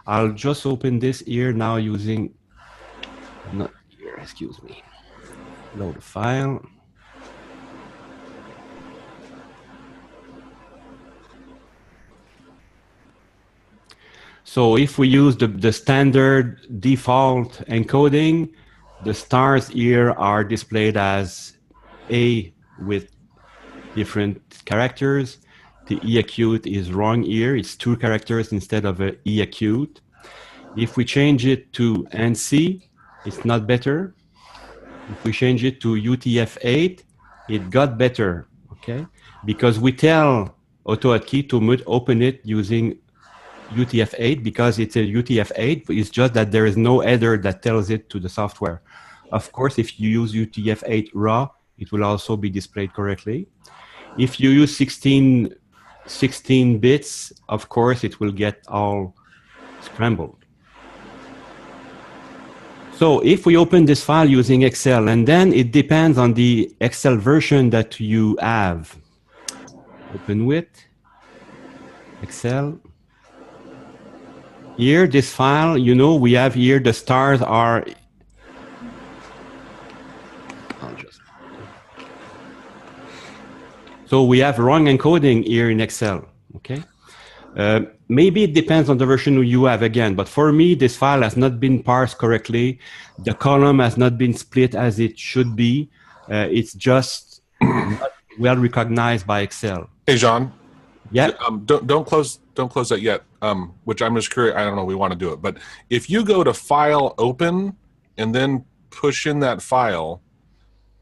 I'll just open this here now using, not here, excuse me. Load the file. So if we use the standard default encoding, the stars here are displayed as A with different characters. The E acute is wrong here. It's 2 characters instead of a E acute. If we change it to NC, it's not better. If we change it to UTF-8, it got better, okay? Because we tell AutoHotkey to open it using UTF-8 because it's a UTF-8. It's just that there is no header that tells it to the software. Of course, if you use UTF-8 raw, it will also be displayed correctly. If you use 16 bits, of course, it will get all scrambled. So if we open this file using Excel, and then it depends on the Excel version that you have. Open with Excel. Here, this file, you know, we have here the stars are. So we have wrong encoding here in Excel. Okay. Maybe it depends on the version you have again, but for me, this file has not been parsed correctly. The column has not been split as it should be. It's just not well recognized by Excel. Hey, Jean. Yeah. Don't close that yet. Which I'm just curious. I don't know. We want to do it, but if you go to File, Open, and then push in that file,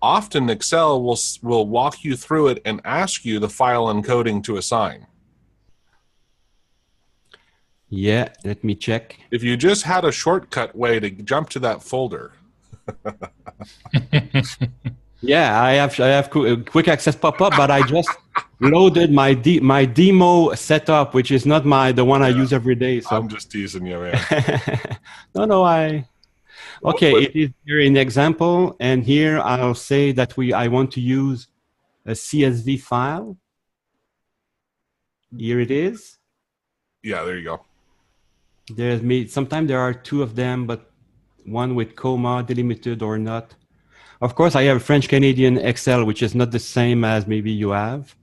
often Excel will walk you through it and ask you the file encoding to assign. Yeah, let me check. If you just had a shortcut way to jump to that folder. Yeah, I have quick access pop-up, but I just loaded my demo setup, which is not the one I use every day. So I'm just teasing you, man. No, okay, it is here in example, and here I'll say that I want to use a CSV file. Here it is. Yeah, there you go. Sometimes there are two of them, but one with comma, delimited or not. Of course, I have French Canadian Excel, which is not the same as maybe you have.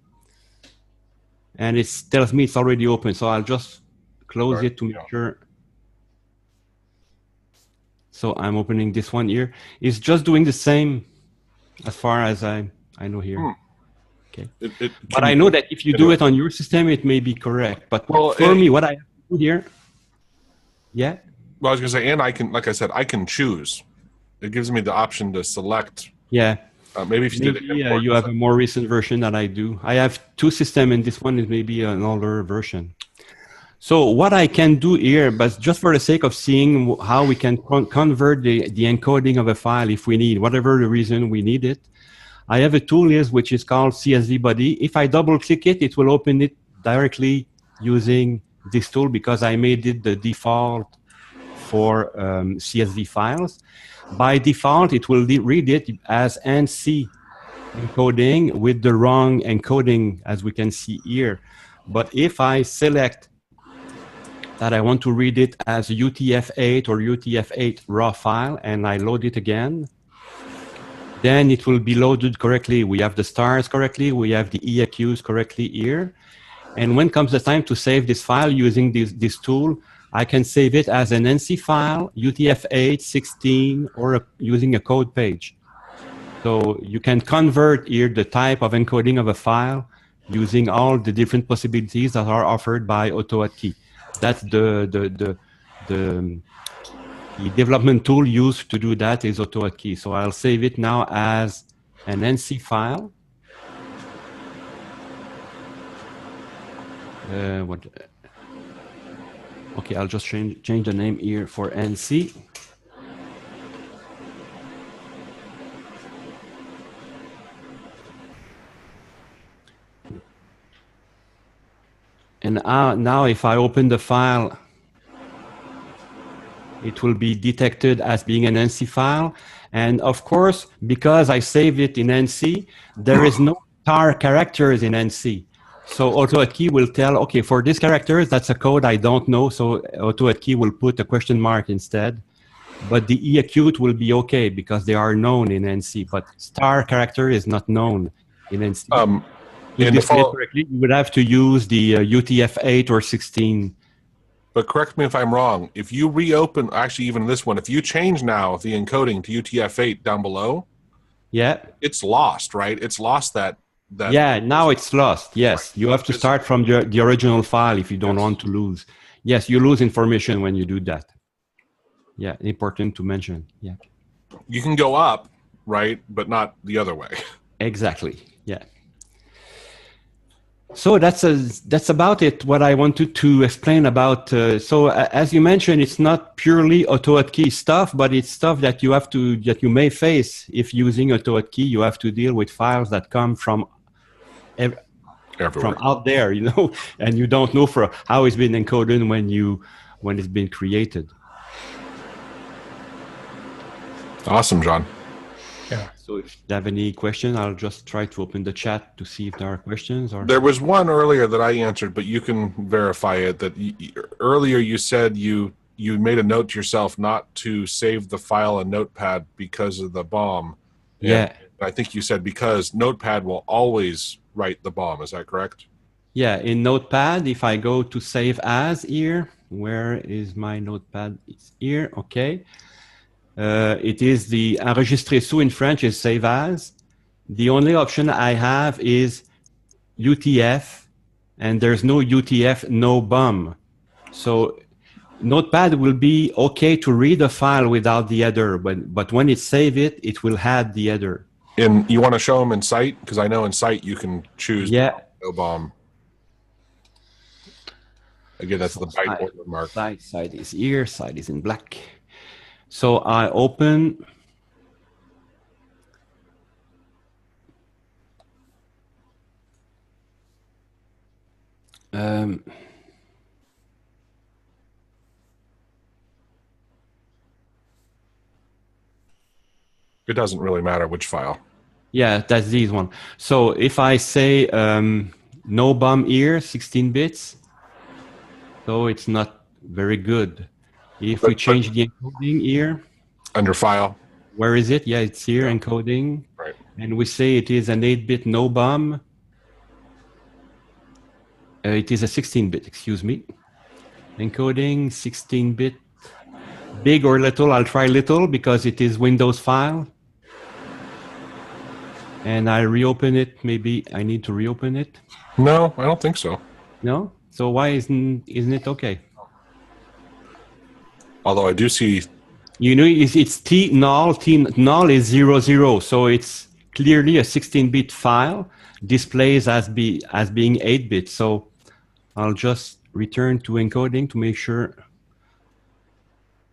And it tells me it's already open, so I'll just close it to make sure. So I'm opening this one here. It's just doing the same as far as I know here. Okay. But I know that if you do it on your system, it may be correct. But for me, what I have to do here. Yeah. Well, I was going to say, and I can, like I said, I can choose. It gives me the option to select. Yeah. Maybe if you did it. You have a more recent version than I do. I have two systems, and this one is maybe an older version. So what I can do here, but just for the sake of seeing how we can convert the encoding of a file if we need, whatever the reason we need it, I have a tool here which is called CSV Body. If I double click it, it will open it directly using this tool because I made it the default for CSV files. By default, it will read it as ANSI encoding with the wrong encoding, as we can see here. But if I select that I want to read it as UTF-8 or UTF-8 raw file, and I load it again, then it will be loaded correctly. We have the stars correctly. We have the EAQs correctly here. And when comes the time to save this file using this tool, I can save it as an ANSI file, UTF-8, 16, or using a code page. So you can convert here the type of encoding of a file using all the different possibilities that are offered by AutoHotkey. That's the development tool used to do that is AutoHotkey. So I'll save it now as an ANSI file. Okay, I'll just change the name here for ANSI. And now if I open the file, it will be detected as being an ANSI file. And of course, because I saved it in ANSI, there is no tar characters in ANSI. So AutoHotkey will tell, okay, for these characters, that's a code I don't know. So AutoHotkey will put a question mark instead. But the EAQ will be okay because they are known in ANSI. But star character is not known in ANSI. To display it correctly, you would have to use the UTF-8 or 16. But correct me if I'm wrong. If you reopen, actually even this one, if you change now the encoding to UTF-8 down below, yeah, it's lost, right? It's lost that. Yeah, now it's lost. Yes, right. You have to start from the original file if you don't want to lose. Yes, you lose information when you do that. Yeah, important to mention. Yeah, you can go up, right, but not the other way. Exactly. Yeah. So that's about it. What I wanted to explain about. So as you mentioned, it's not purely AutoHotkey stuff, but it's stuff that you may face if using AutoHotkey. You have to deal with files that come from Everywhere. from out there, you know, and you don't know for how it's been encoded when it's been created. Awesome, John. Yeah. So if you have any question, I'll just try to open the chat to see if there are questions. Or There was one earlier that I answered, but you can verify it. That earlier you said you made a note to yourself not to save the file in Notepad because of the bomb. yeah, And I think you said because Notepad will always write the bomb. Is that correct? yeah. In Notepad, if I go to Save As here, where is my Notepad? It's here. Okay. It is the enregistrer sous in French is Save As. The only option I have is UTF, and there's no UTF, no bum. So Notepad will be okay to read a file without the header, but when it save it, it will add the header. And you want to show them in Sight? Because I know in Sight you can choose Yeah. no bomb. Again, that's the byte order mark. Side is here, side is in black. So I open. It doesn't really matter which file. Yeah, that's this one. So if I say no bum here, 16 bits, so it's not very good. If we change the encoding here, Under File. where is it? Yeah, it's here, encoding. Right. And we say it is an 8-bit no bum. It is a 16-bit, excuse me. Encoding, 16-bit. Big or little, I'll try little because it is Windows file. And I reopen it. Maybe I need to reopen it. No, I don't think so. No? So why isn't it okay? Although I do see. You know, it's T null is 00. So it's clearly a 16-bit file displays as being 8-bit. So I'll just return to encoding to make sure.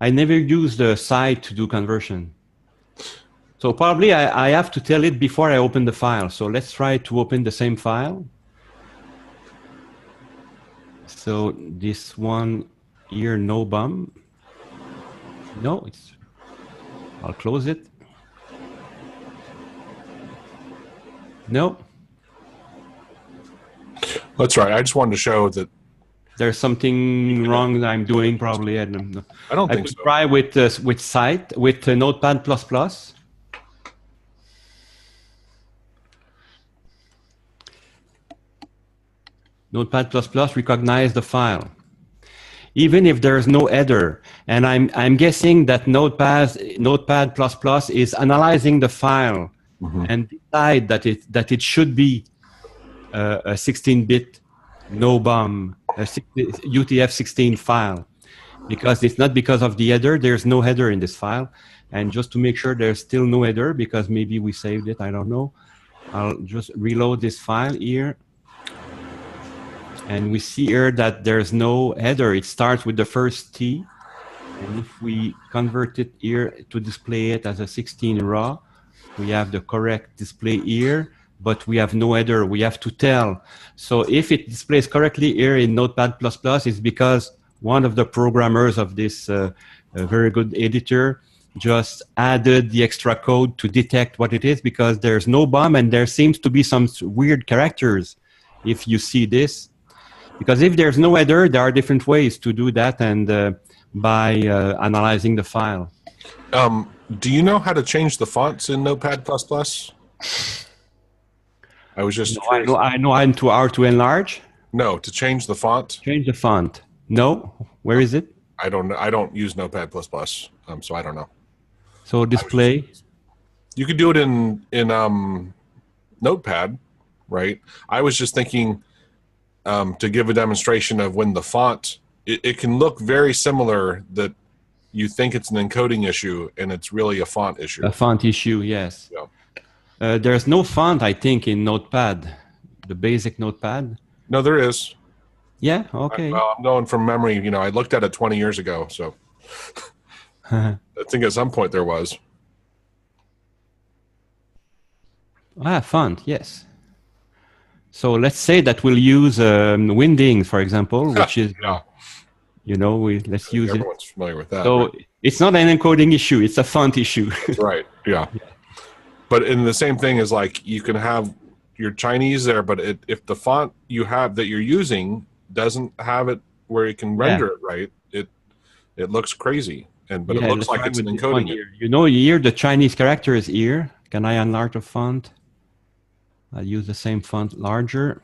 I never use the site to do conversion. So probably I have to tell it before I open the file. So let's try to open the same file. So this one here, no bum. No, I'll close it. No. That's right. I just wanted to show that There's something wrong that I'm doing probably. I don't know. I don't I think could so. try with Site, with Notepad++. Notepad++ recognize the file, even if there is no header. And I'm guessing that Notepad++ is analyzing the file and decide that it should be a 16-bit no bum, a UTF-16 file, because it's not because of the header. There's no header in this file. And just to make sure there's still no header, because maybe we saved it, I don't know. I'll just reload this file here. And we see here that there's no header. It starts with the first T. And if we convert it here to display it as a 16 raw, we have the correct display here, but we have no header. We have to tell. So if it displays correctly here in Notepad++, it's because one of the programmers of this very good editor just added the extra code to detect what it is, because there's no bum and there seems to be some weird characters if you see this. Because if there's no header, there are different ways to do that, and by analyzing the file. Do you know how to change the fonts in Notepad++? I was just curious. I know how to enlarge. No, to change the font. Change the font. No, where is it? I don't know. I don't use Notepad++, so I don't know. So display. You could do it in Notepad, right? I was just thinking to give a demonstration of when the font, it can look very similar, that you think it's an encoding issue and it's really a font issue. A font issue, yes. Yeah. There's no font, I think, in Notepad, the basic Notepad. No, there is. Yeah, okay. I'm going from memory. You know, I looked at it 20 years ago, so I think at some point there was. Font, yes. So let's say that we'll use Winding, for example, which is, Yeah. you know, let's use it. Everyone's familiar with that. So right? it's not an encoding issue; it's a font issue. That's right. Yeah. But in the same thing is like you can have your Chinese there, but if the font you have that you're using doesn't have it where you can render it right, it looks crazy. But it looks like it's an encoding. You know, here the Chinese character is here. Can I enlarge the font? I'll use the same font larger.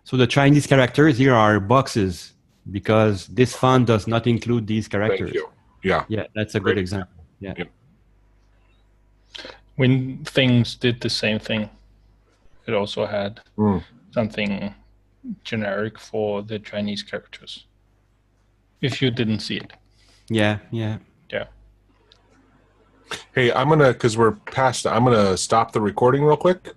So the Chinese characters here are boxes because this font does not include these characters. Thank you. Yeah. Yeah, that's a good example. Yeah. Yep. When things did the same thing, it also had something generic for the Chinese characters. If you didn't see it. Yeah, yeah. Yeah. Hey, because we're past, I'm gonna stop the recording real quick.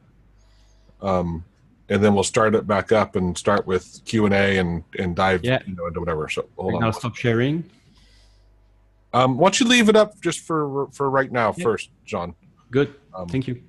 And then we'll start it back up and start with Q&A and dive into whatever. So hold on. I'll stop sharing. Why don't you leave it up just for right now first, John? Good. Thank you.